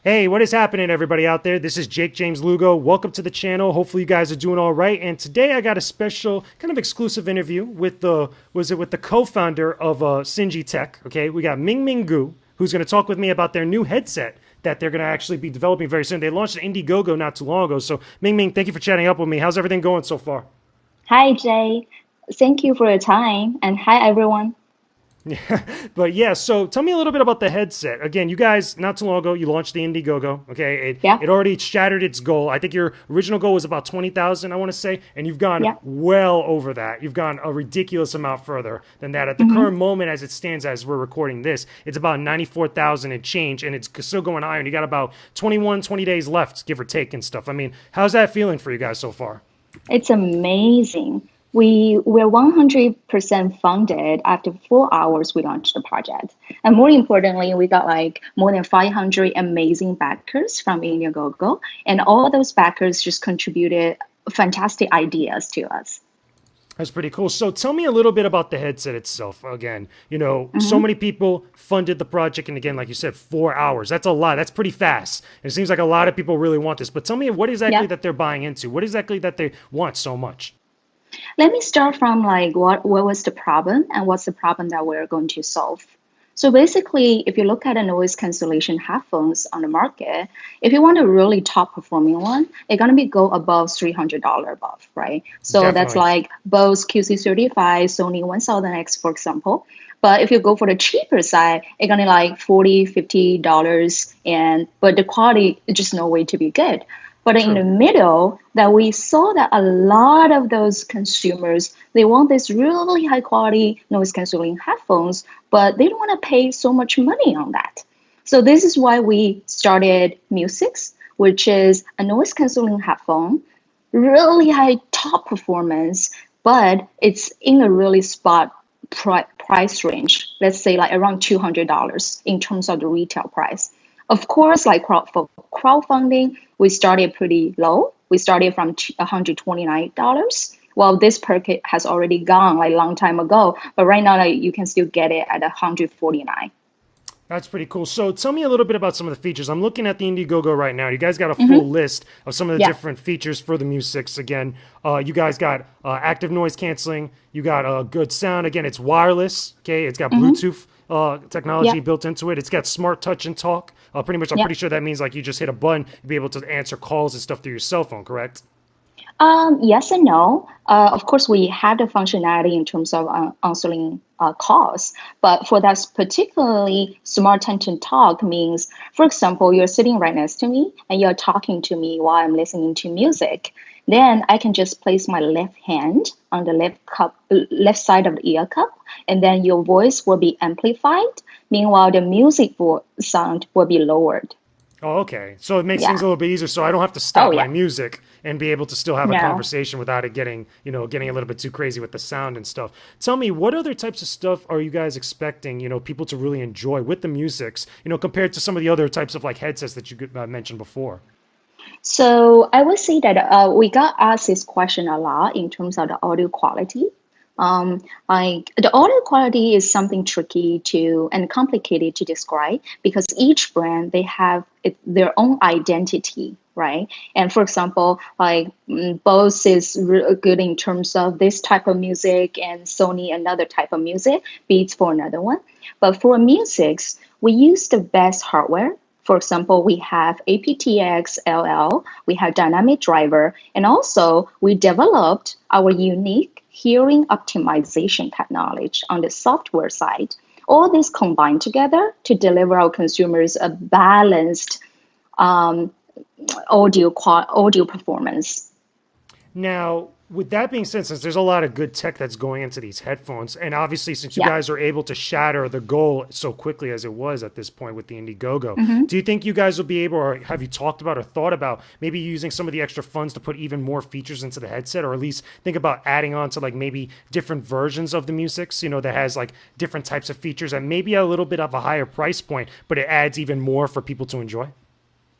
Hey, what is happening, everybody out there? This is Jakejames Lugo. Welcome to the channel. Hopefully, you guys are doing all right. And today, I got a special, kind of exclusive interview with the co-founder of Sinji Tech. Okay, we got Minming Gu, who's going to talk with me about their new headset that they're going to actually be developing very soon. They launched an IndieGogo not too long ago. So, Ming, thank you for chatting up with me. How's everything going so far? Hi, Jay. Thank you for your time. And hi, everyone. Yeah, but yeah, so tell me a little bit about the headset. Again, you guys, not too long ago, you launched the IndieGogo. Okay, Yeah. it already shattered its goal. I think your original goal was about 20,000, I want to say, and you've gone Yeah. well over that. You've gone a ridiculous amount further than that. At the current moment, as it stands, as we're recording this, it's about 94,000 and change, and it's still going higher. And you got about 20 days left, give or take, and stuff. I mean, how's that feeling for you guys so far? It's amazing. We're 100% funded. After 4 hours, we launched the project. And more importantly, we got like more than 500 amazing backers from IndieGogo. And all those backers just contributed fantastic ideas to us. That's pretty cool. So tell me a little bit about the headset itself. Again, so many people funded the project. And again, like you said, 4 hours. That's a lot. That's pretty fast. And it seems like a lot of people really want this. But tell me what exactly that they're buying into. What exactly that they want so much? Let me start from like what was the problem and what's the problem that we're going to solve. So basically, if you look at a noise cancellation headphones on the market, if you want a really top performing one, it's gonna be go above $300 above, right? So that's Definitely. like Bose QC35, Sony 1000X, for example. But if you go for the cheaper side, it's gonna like $40, $50, but the quality is just no way to be good. But in the True. middle, that we saw that a lot of those consumers, they want this really high quality noise canceling headphones, but they don't want to pay so much money on that. So this is why we started Mu6, which is a noise canceling headphone, really high top performance, but it's in a really spot price range. Let's say like around $200 in terms of the retail price. Of course, like for crowdfunding, we started pretty low. We started from $129. Well, this perk has already gone like a long time ago, but right now like, you can still get it at $149. That's pretty cool. So tell me a little bit about some of the features. I'm looking at the IndieGoGo right now. You guys got a full list of some of the Yeah. different features for the Mu6. Again, you guys got active noise canceling. You got good sound. Again, it's wireless. Okay, it's got Bluetooth technology Yeah. built into it. It's got smart touch and talk. Pretty much, I'm Yeah. pretty sure that means like you just hit a button, you'll be able to answer calls and stuff through your cell phone. Correct? Yes and no. Of course, we have the functionality in terms of answering calls, but for that particularly smart touch and talk means, for example, you're sitting right next to me and you're talking to me while I'm listening to music. Then I can just place my left hand on the left side of the ear cup, and then your voice will be amplified. Meanwhile, the music sound will be lowered. Oh, okay. So it makes things Yeah. a little bit easier. So I don't have to Oh, stop my yeah. music and be able to still have a No. conversation without it getting a little bit too crazy with the sound and stuff. Tell me, what other types of stuff are you guys expecting, people to really enjoy with the musics, compared to some of the other types of like headsets that you mentioned before? So I would say that we got asked this question a lot in terms of the audio quality. Like the audio quality is something tricky to and complicated to describe because each brand they have their own identity, right? And for example, like Bose is good in terms of this type of music, and Sony another type of music, Beats for another one. But for music, we use the best hardware. For example, we have aptX LL, we have dynamic driver, and also we developed our unique hearing optimization technology on the software side. All this combined together to deliver our consumers a balanced um, audio performance. Now, with that being said, since there's a lot of good tech that's going into these headphones, and obviously since you Yeah. guys are able to shatter the goal so quickly as it was at this point with the IndieGogo, do you think you guys will be able, or have you talked about or thought about maybe using some of the extra funds to put even more features into the headset, or at least think about adding on to like maybe different versions of the Mu6, that has like different types of features and maybe a little bit of a higher price point, but it adds even more for people to enjoy?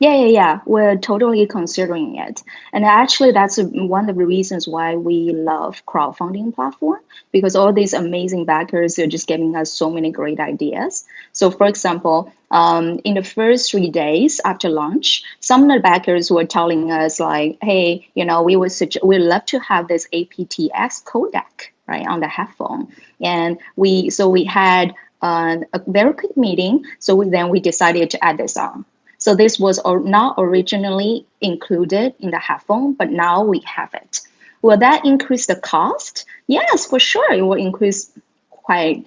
Yeah. We're totally considering it. And actually, that's one of the reasons why we love crowdfunding platform because all these amazing backers are just giving us so many great ideas. So, for example, in the first 3 days after launch, some of the backers were telling us like, "Hey, we love to have this aptX codec right on the headphone," and we had a very quick meeting. So then we decided to add this on. So this was not originally included in the headphone, but now we have it. Will that increase the cost? Yes, for sure. It will increase quite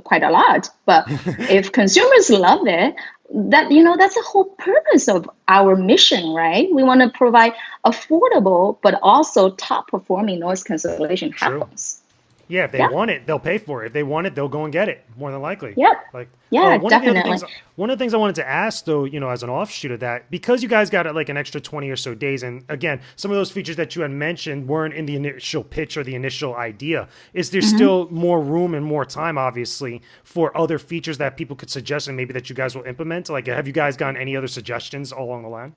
quite a lot. But if consumers love it, that's the whole purpose of our mission, right? We want to provide affordable but also top performing noise cancellation True. headphones. Yeah, if they Yeah. want it, they'll pay for it. If they want it, they'll go and get it. More than likely. Yep. Like, Yeah, one of the other definitely. things, one of the things I wanted to ask, though, as an offshoot of that, because you guys got like an extra 20 or so days, and again, some of those features that you had mentioned weren't in the initial pitch or the initial idea. Is there still more room and more time, obviously, for other features that people could suggest and maybe that you guys will implement? Like, have you guys gotten any other suggestions along the line?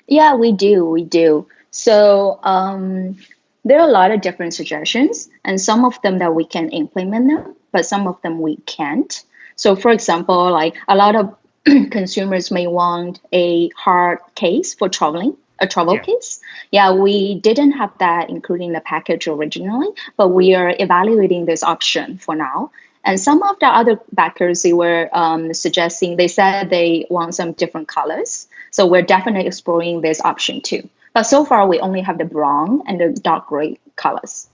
Yeah, we do. We do. So there are a lot of different suggestions, and some of them that we can implement them, but some of them we can't. So, for example, like a lot of consumers may want a hard case for traveling, a travel Yeah. case. Yeah, we didn't have that included in the package originally, but we are evaluating this option for now. And some of the other backers, they were suggesting, they said they want some different colors. So we're definitely exploring this option too. But so far, we only have the brown and the dark gray colors.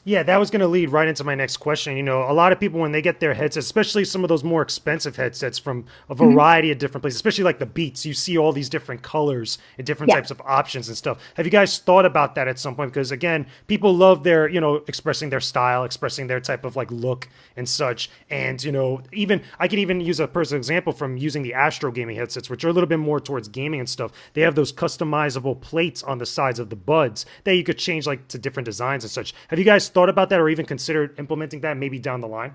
Yeah, that was going to lead right into my next question. A lot of people, when they get their headsets, especially some of those more expensive headsets from a variety of different places, especially like the Beats, you see all these different colors and different Yeah. types of options and stuff. Have you guys thought about that at some point? Because again, people love their, expressing their style, expressing their type of like look and such. And, even I could even use a personal example from using the Astro gaming headsets, which are a little bit more towards gaming and stuff. They have those customizable plates on the sides of the buds that you could change like to different designs and such. Have you guys thought about that or even considered implementing that maybe down the line?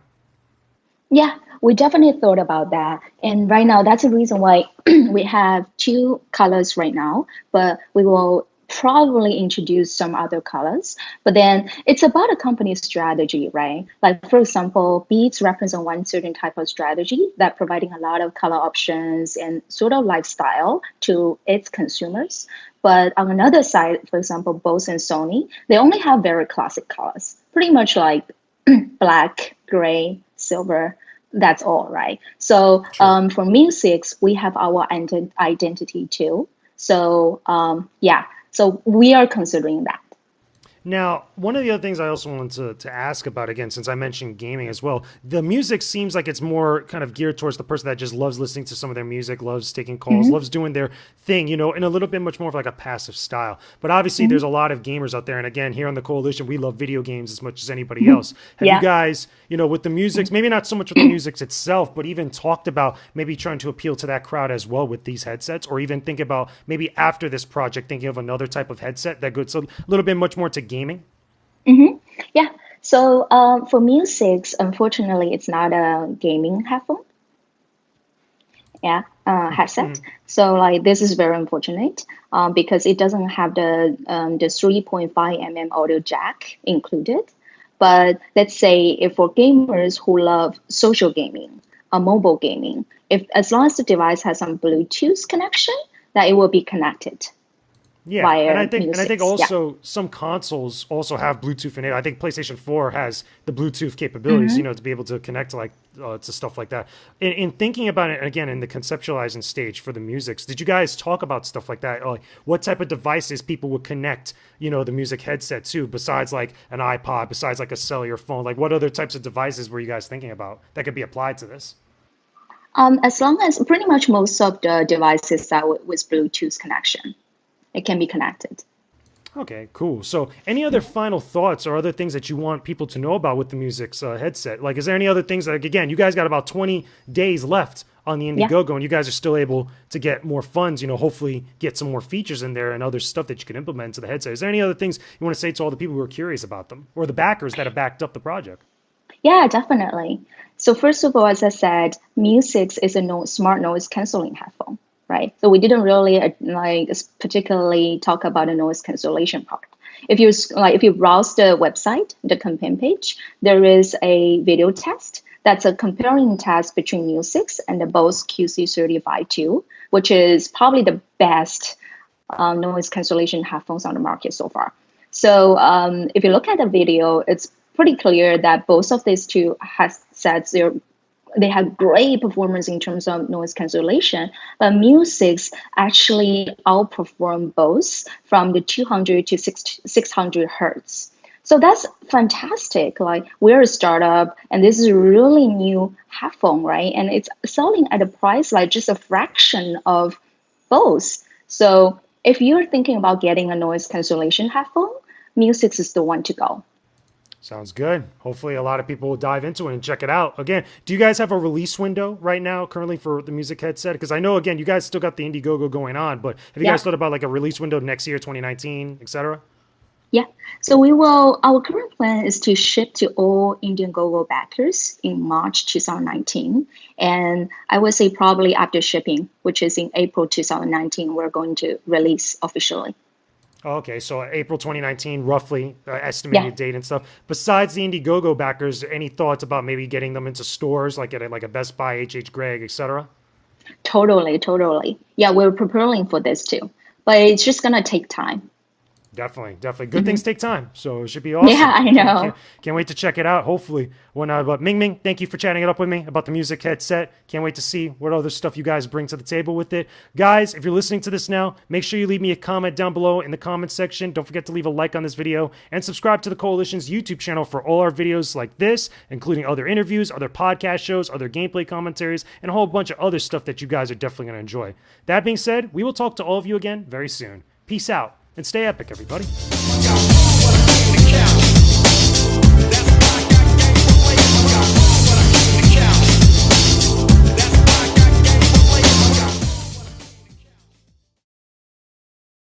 Yeah, we definitely thought about that. And right now, that's the reason why we have two colors right now, but we will probably introduce some other colors. But then it's about a company's strategy, right? Like, for example, Beats represent one certain type of strategy that providing a lot of color options and sort of lifestyle to its consumers. But on another side, for example, Bose and Sony, they only have very classic colors, pretty much like black, gray, silver. That's all, right? So True. for Mu6, we have our identity too. So yeah, so we are considering that. Now, one of the other things I also wanted to ask about, again, since I mentioned gaming as well, the music seems like it's more kind of geared towards the person that just loves listening to some of their music, loves taking calls, Hmm. loves doing their thing, in a little bit much more of like a passive style. But obviously, there's a lot of gamers out there. And again, here on the Coalition, we love video games as much as anybody else. Have you Yeah. guys, with the music, maybe not so much with the music itself, but even talked about maybe trying to appeal to that crowd as well with these headsets, or even think about maybe after this project, thinking of another type of headset that goes a little bit much more to gaming? Hmm. Yeah. So for Mu6, unfortunately, it's not a gaming headphone. Yeah, headset. So like this is very unfortunate because it doesn't have the 3.5 mm audio jack included. But let's say if for gamers who love social gaming, mobile gaming, if as long as the device has some Bluetooth connection, that it will be connected Yeah, and via I think Mu6. Yeah. also some consoles also have Bluetooth in it. I think PlayStation 4 has the Bluetooth capabilities, Hmm. to be able to connect to like to stuff like that. In thinking about it again in the conceptualizing stage for the musics, did you guys talk about stuff like that? Like what type of devices people would connect, the music headset to, besides like an iPod, besides like a cellular phone? Like what other types of devices were you guys thinking about that could be applied to this? As long as pretty much most of the devices that with Bluetooth connection, it can be connected. Okay, cool. So, any other final thoughts or other things that you want people to know about with the Music's headset? Like, is there any other things that, like, again, you guys got about 20 days left on the Yeah. IndieGogo, and you guys are still able to get more funds, hopefully get some more features in there and other stuff that you can implement to the headset. Is there any other things you want to say to all the people who are curious about them or the backers that have backed up the project? Yeah, definitely. So first of all, as I said, Mu6 is a smart noise canceling headphone, right? So we didn't really particularly talk about the noise cancellation part. If you browse the website, the campaign page, there is a video test. That's a comparing test between Mu6 and the Bose QC35-2, which is probably the best noise cancellation headphones on the market so far. So if you look at the video, it's pretty clear that both of these two headsets, they have great performance in terms of noise cancellation, but Mu6 actually outperformed both from the 200 to 600 hertz. So that's fantastic. Like, we're a startup and this is a really new headphone, right? And it's selling at a price like just a fraction of both. So if you're thinking about getting a noise cancellation headphone, Mu6 is the one to go. Sounds good. Hopefully a lot of people will dive into it and check it out. Again, do you guys have a release window right now currently for the music headset? Because I know, again, you guys still got the IndieGogo going on, but have you guys thought about like a release window next year, 2019, etc.? Yeah, so our current plan is to ship to all IndieGogo backers in March 2019. And I would say probably after shipping, which is in April 2019, we're going to release officially. Okay, so April 2019, roughly estimated date and stuff. Besides the IndieGogo backers, any thoughts about maybe getting them into stores like at a Best Buy, H.H. Gregg, etc.? Totally. Yeah, we're preparing for this too, but it's just gonna take time. Definitely. Good things take time, so it should be awesome. Yeah, I know. Can't wait to check it out, hopefully. But Minming, thank you for chatting it up with me about the music headset. Can't wait to see what other stuff you guys bring to the table with it. Guys, if you're listening to this now, make sure you leave me a comment down below in the comments section. Don't forget to leave a like on this video and subscribe to the Koalition's YouTube channel for all our videos like this, including other interviews, other podcast shows, other gameplay commentaries, and a whole bunch of other stuff that you guys are definitely going to enjoy. That being said, we will talk to all of you again very soon. Peace out. And stay epic, everybody.